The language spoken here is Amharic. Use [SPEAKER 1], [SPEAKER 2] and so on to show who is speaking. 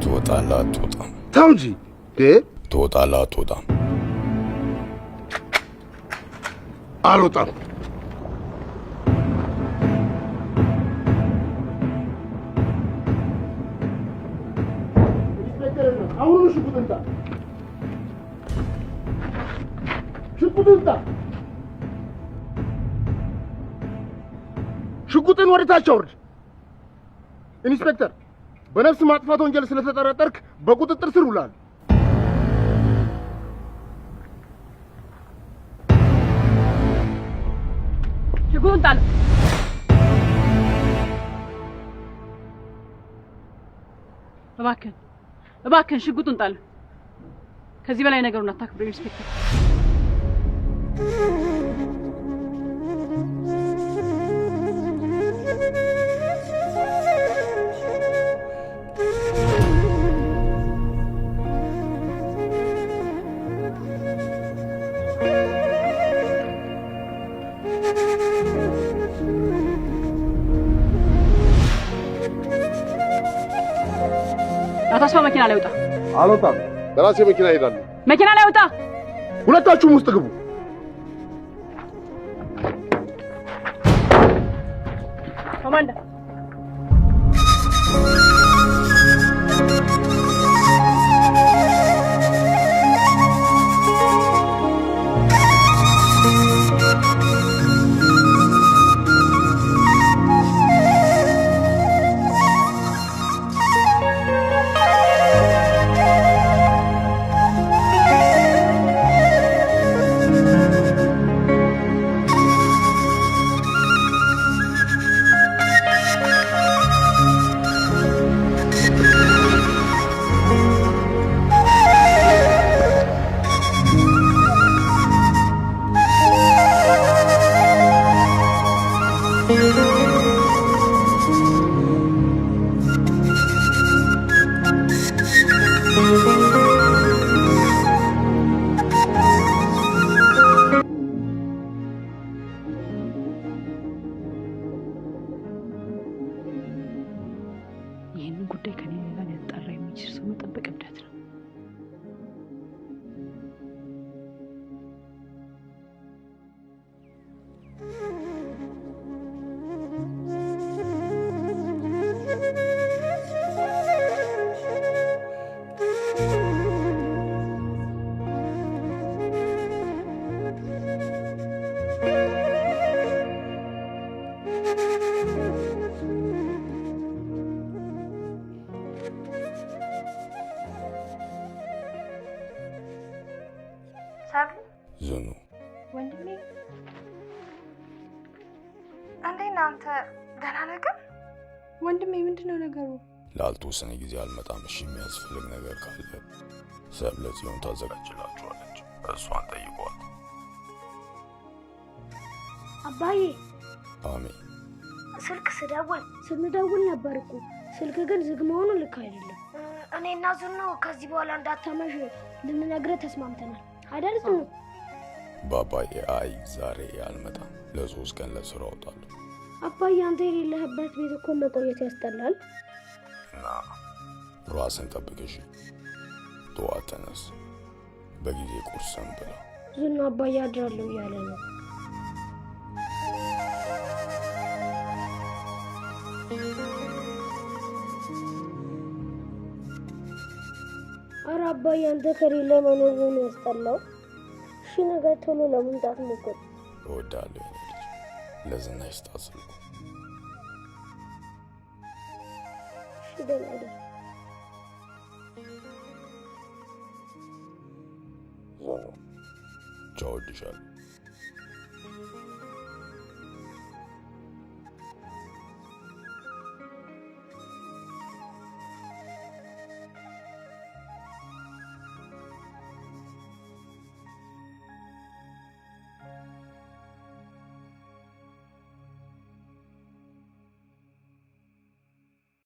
[SPEAKER 1] ትወጣለህ አትወጣም?
[SPEAKER 2] ተው እንጂ
[SPEAKER 1] ትወጣለህ አትወጣም?
[SPEAKER 2] አልወጣም። አሁን ሽጉጥንታ ሽጉጥን ወደ ታች አውርድ። ኢንስፔክተር፣ በነፍስ ማጥፋት ወንጀል ስለተጠረጠርክ በቁጥጥር ስር ውለሃል።
[SPEAKER 3] ሽጉጡን ጣል። እባክህን ሽጉጡን ጣል። ከዚህ በላይ ነገሩን አታክብር ኢንስፔክተር። አታስፋ መኪና ላይ ውጣ።
[SPEAKER 2] አልወጣም። በራሴ መኪና እሄዳለሁ።
[SPEAKER 3] መኪና ላይ ውጣ።
[SPEAKER 2] ሁለታችሁም ውስጥ ግቡ።
[SPEAKER 3] ኮማንደር ይህንን ጉዳይ ከኔ ሌላ ሊያጣራ የሚችል ሰው መጠበቅ እብደት ነው።
[SPEAKER 1] ዝኑ
[SPEAKER 4] ወንድሜ፣ እንዴት አንተ? ደህና ነገር ወንድሜ? ምንድነው ነገሩ?
[SPEAKER 1] ላልተወሰነ ጊዜ አልመጣም። እሺ፣ የሚያስፈልግ ነገር ካለ ሰብለ ጽዮን ታዘጋጅላችኋለች። እሷን ጠይቋት።
[SPEAKER 5] አባዬ።
[SPEAKER 1] አሜን።
[SPEAKER 5] ስልክ ስንደውል ነበር እኮ ስልክ ግን ዝግ መሆኑ ልክ አይደለም። እኔና ዝኑ ከዚህ በኋላ እንዳታመሽ ልንነግርህ ተስማምተናል አይደል ዝኑ?
[SPEAKER 1] ባባዬ አይ ዛሬ አልመጣም። ለ3 ቀን ለስራ እወጣለሁ።
[SPEAKER 5] አባዬ አንተ የሌለህበት ቤት እኮ መቆየት ያስጠላል።
[SPEAKER 1] እና ራስን ጠብቅሽ። ጠዋት ተነስ፣ በጊዜ ቁርስን ብላ።
[SPEAKER 5] ዝኑ አባዬ አድራለሁ እያለ ነው። ኧረ አባዬ አንተ ከሌለ መኖር ነው ያስጠላው። እሺ ነገ ቶሎ ለመምጣት ሞክር።
[SPEAKER 1] እወዳለሁ የኔ ልጅ። ለዝናሽ ታስልኩ።
[SPEAKER 5] እሺ ደህና ደር።
[SPEAKER 1] ቻው፣ እወድሻለሁ።